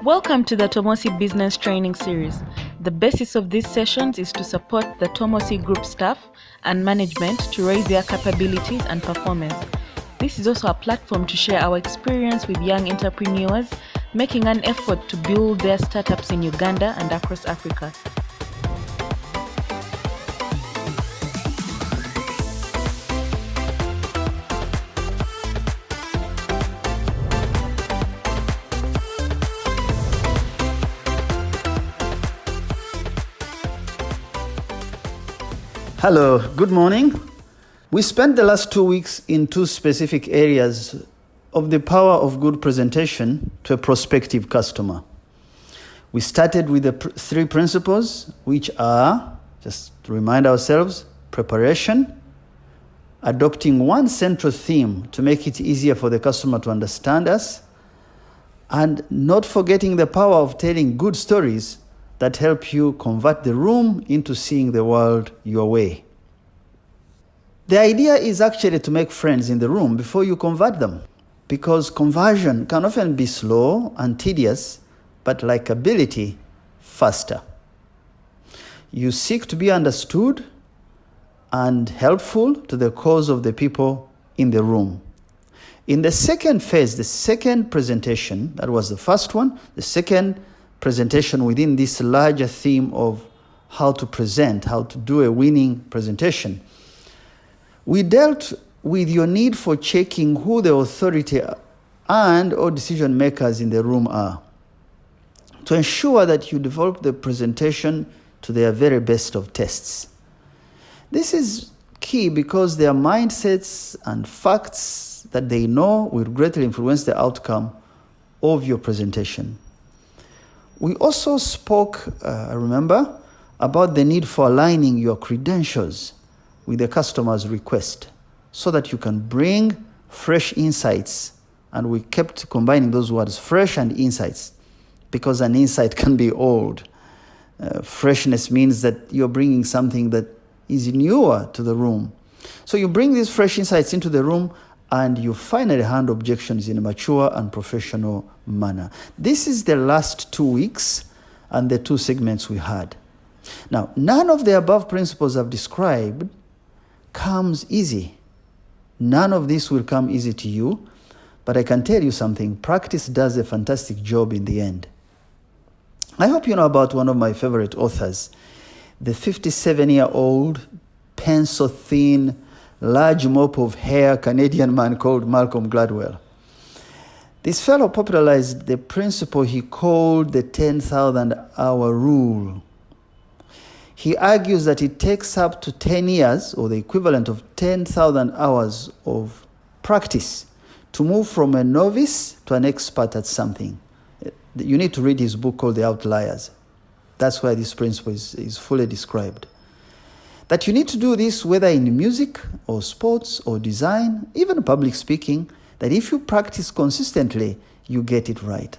Welcome to the Tomosi Business Training Series. The basis of these sessions is to support the Tomosi Group staff and management to raise their capabilities and performance. This is also a platform to share our experience with young entrepreneurs making an effort to build their startups in Uganda and across Africa. Hello, good morning. We spent the last 2 weeks in two specific areas of the power of good presentation to a prospective customer. We started with the three principles, which are, just to remind ourselves, preparation, adopting one central theme to make it easier for the customer to understand us, and not forgetting the power of telling good stories that help you convert the room into seeing the world your way. The idea is actually to make friends in the room before you convert them, because conversion can often be slow and tedious, but likability, faster. You seek to be understood and helpful to the cause of the people in the room. In the second phase, the second presentation, that was the first one, the second presentation within this larger theme of how to present, how to do a winning presentation, we dealt with your need for checking who the authority and or decision makers in the room are, to ensure that you develop the presentation to their very best of tests. This is key because their mindsets and facts that they know will greatly influence the outcome of your presentation. We also spoke, remember, about the need for aligning your credentials with the customer's request so that you can bring fresh insights. And we kept combining those words, fresh and insights, because an insight can be old. Freshness means that you're bringing something that is newer to the room. So you bring these fresh insights into the room and you finally handle objections in a mature and professional manner. This is the last 2 weeks and the two segments we had. Now, none of the above principles I've described comes easy. None of this will come easy to you, but I can tell you something, practice does a fantastic job in the end. I hope you know about one of my favorite authors, the 57-year-old, pencil-thin, large mop of hair Canadian man called Malcolm Gladwell. This fellow popularized the principle he called the 10,000-hour rule. He argues that it takes up to 10 years, or the equivalent of 10,000 hours of practice, to move from a novice to an expert at something. You need to read his book called The Outliers. That's where this principle is fully described. That you need to do this whether in music or sports or design, even public speaking, that if you practice consistently, you get it right.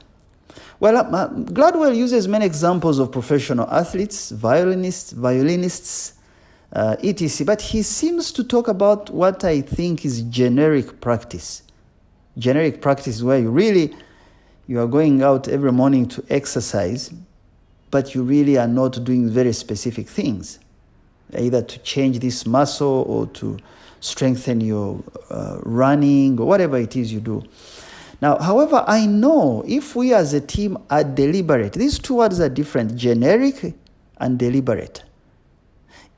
Well, Gladwell uses many examples of professional athletes, violinists, etc. But he seems to talk about what I think is generic practice. Generic practice is where you are going out every morning to exercise, but you really are not doing very specific things, either to change this muscle or to strengthen your running or whatever it is you do. Now, however, I know if we as a team are deliberate, these two words are different, generic and deliberate.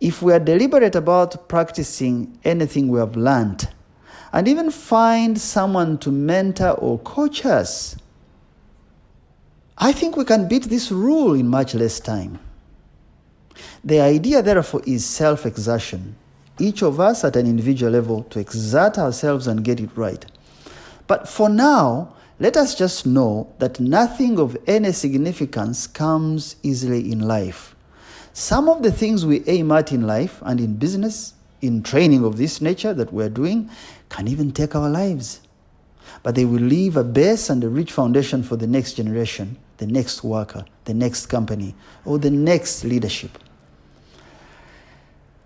If we are deliberate about practicing anything we have learned, and even find someone to mentor or coach us, I think we can beat this rule in much less time. The idea, therefore, is self-exertion. Each of us at an individual level to exert ourselves and get it right. But for now, let us just know that nothing of any significance comes easily in life. Some of the things we aim at in life and in business, in training of this nature that we're doing, can even take our lives. But they will leave a base and a rich foundation for the next generation, the next worker, the next company, or the next leadership.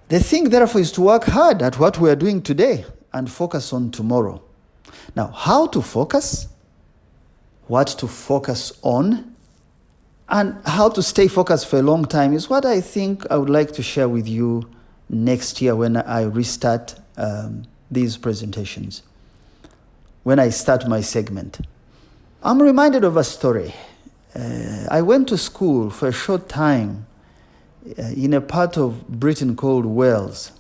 The thing, therefore, is to work hard at what we are doing today and focus on tomorrow. Now, how to focus? What to focus on? And how to stay focused for a long time is what I think I would like to share with you next year when I restart these presentations, when I start my segment. I'm reminded of a story. I went to school for a short time in a part of Britain called Wales,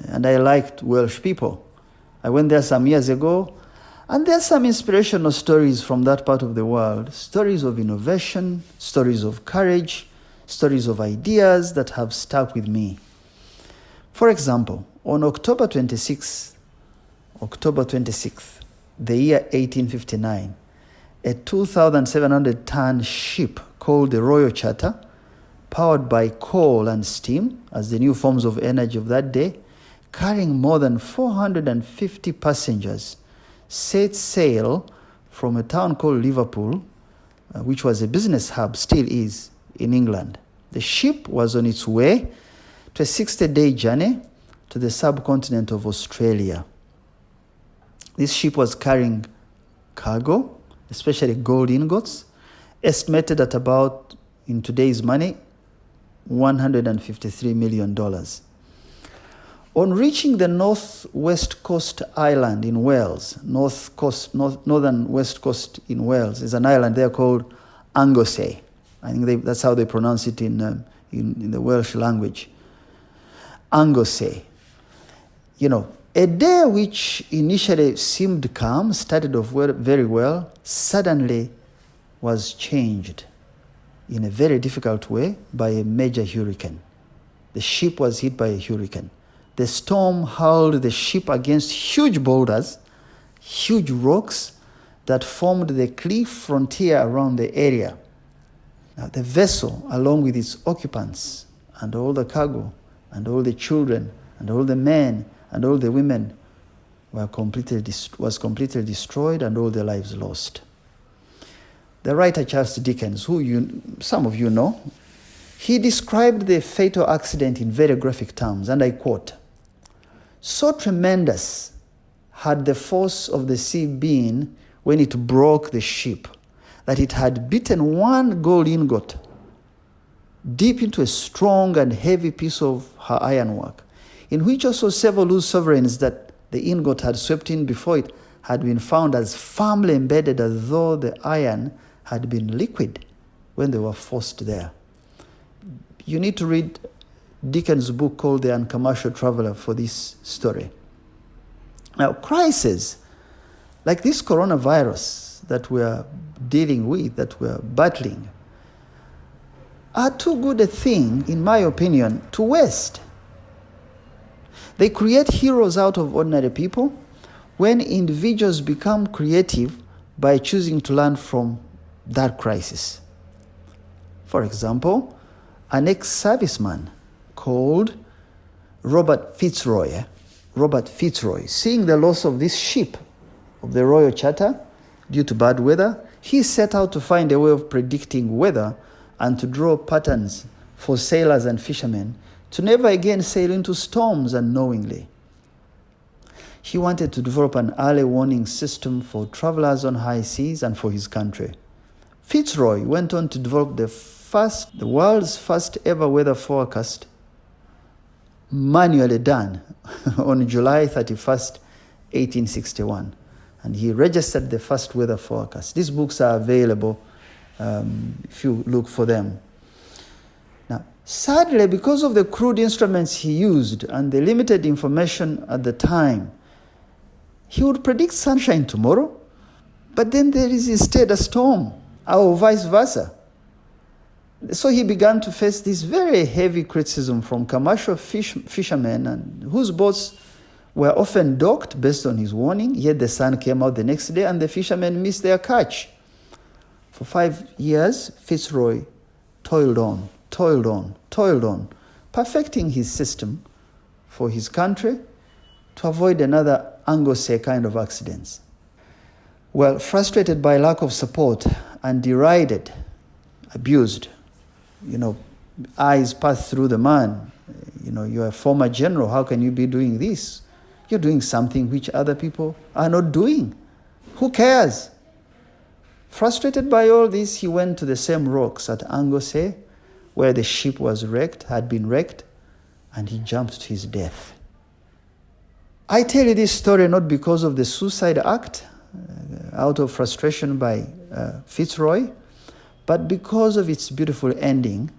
and I liked Welsh people. I went there some years ago, and there are some inspirational stories from that part of the world, stories of innovation, stories of courage, stories of ideas that have stuck with me. For example, on October 26th, the year 1859, a 2,700-ton ship called the Royal Charter, powered by coal and steam as the new forms of energy of that day, carrying more than 450 passengers, set sail from a town called Liverpool, which was a business hub, still is, in England. The ship was on its way to a 60-day journey to the subcontinent of Australia. This ship was carrying cargo, especially gold ingots, estimated at about, in today's money, $153 million. On reaching the northwest coast island in Wales, northern west coast in Wales, is an island there called Anglesey. I think that's how they pronounce it in the Welsh language. Anglesey. A day which initially seemed calm, started off very well, suddenly was changed in a very difficult way by a major hurricane. The ship was hit by a hurricane. The storm hurled the ship against huge boulders, huge rocks that formed the cliff frontier around the area. Now, the vessel, along with its occupants and all the cargo and all the children and all the men and all the women, was completely destroyed and all their lives lost. The writer Charles Dickens, who some of you know, he described the fatal accident in very graphic terms, and I quote, "So tremendous had the force of the sea been when it broke the ship, that it had beaten one gold ingot deep into a strong and heavy piece of her ironwork, in which also several loose sovereigns that the ingot had swept in before it had been found as firmly embedded as though the iron had been liquid when they were forced there." You need to read Dickens' book called The Uncommercial Traveler for this story. Now, crises like this coronavirus that we're dealing with, that we're battling, are too good a thing, in my opinion, to waste. They create heroes out of ordinary people when individuals become creative by choosing to learn from that crisis. For example, an ex-serviceman called Robert Fitzroy, seeing the loss of this ship of the Royal Charter due to bad weather, he set out to find a way of predicting weather and to draw patterns for sailors and fishermen to never again sail into storms unknowingly. He wanted to develop an early warning system for travelers on high seas and for his country. Fitzroy went on to develop the world's first ever weather forecast, manually done on July 31st, 1861. And he registered the first weather forecast. These books are available if you look for them. Now, sadly, because of the crude instruments he used and the limited information at the time, he would predict sunshine tomorrow, but then there is instead a storm, or vice versa. So he began to face this very heavy criticism from commercial fishermen and whose boats were often docked based on his warning, yet the sun came out the next day and the fishermen missed their catch. For 5 years, Fitzroy toiled on, perfecting his system for his country to avoid another Anglesey kind of accidents. Well, frustrated by lack of support and derided, abused, eyes passed through the man. You're a former general. How can you be doing this? You're doing something which other people are not doing. Who cares? Frustrated by all this, he went to the same rocks at Angose, where the ship had been wrecked, and he jumped to his death. I tell you this story not because of the suicide act out of frustration by Fitzroy, but because of its beautiful ending,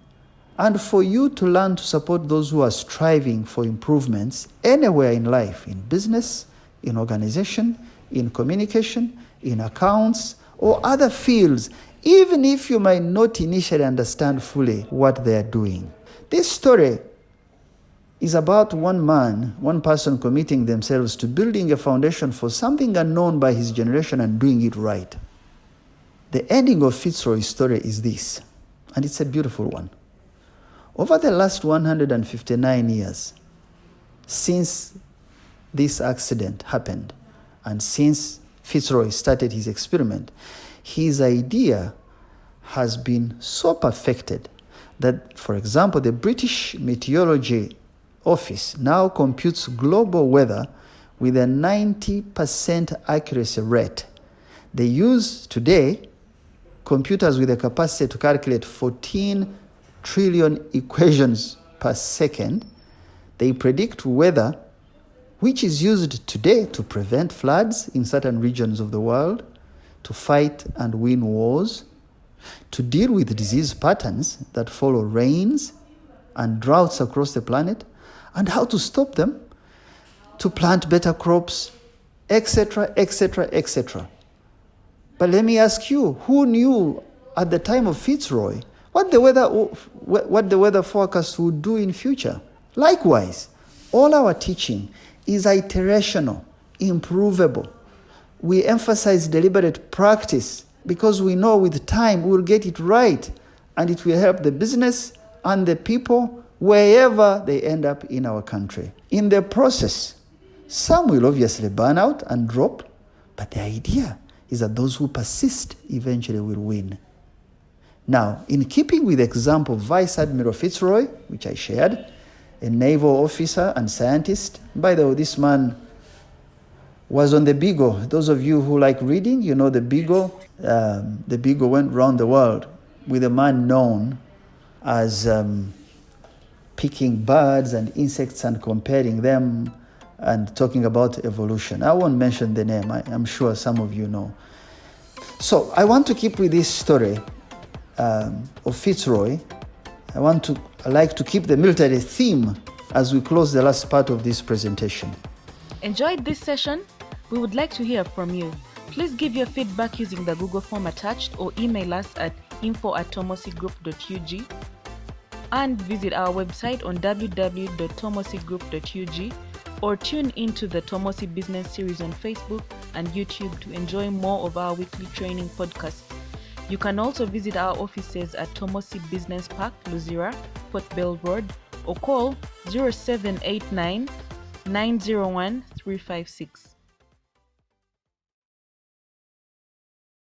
and for you to learn to support those who are striving for improvements anywhere in life, in business, in organization, in communication, in accounts, or other fields, even if you might not initially understand fully what they are doing. This story is about one person committing themselves to building a foundation for something unknown by his generation and doing it right. The ending of Fitzroy's story is this, and it's a beautiful one. Over the last 159 years, since this accident happened, and since Fitzroy started his experiment, his idea has been so perfected that, for example, the British Meteorology Office now computes global weather with a 90% accuracy rate. They use today computers with a capacity to calculate 14 trillion equations per second. They predict weather, which is used today to prevent floods in certain regions of the world, to fight and win wars, to deal with disease patterns that follow rains and droughts across the planet, and how to stop them, to plant better crops, etc., etc., etc. But let me ask you, who knew at the time of Fitzroy what the weather forecast would do in future? Likewise, all our teaching is iterational, improvable. We emphasize deliberate practice because we know with time we'll get it right, and it will help the business and the people wherever they end up in our country. In the process, some will obviously burn out and drop, but the idea is that those who persist eventually will win. Now, in keeping with the example of Vice Admiral Fitzroy, which I shared, a naval officer and scientist. By the way, this man was on the Beagle. Those of you who like reading, you know the Beagle. The Beagle went around the world with a man known as picking birds and insects and comparing them and talking about evolution. I won't mention the name. I'm sure some of you know. So I want to keep with this story of Fitzroy. I like to keep the military theme as we close the last part of this presentation. Enjoyed this session? We would like to hear from you. Please give your feedback using the Google form attached or email us at info@tomosigroup.ug and visit our website on www.tomosigroup.ug or tune into the Tomosi Business Series on Facebook and YouTube to enjoy more of our weekly training podcasts. You can also visit our offices at Tomosi Business Park, Luzira, Port Bell Road, or call 0789 901 356.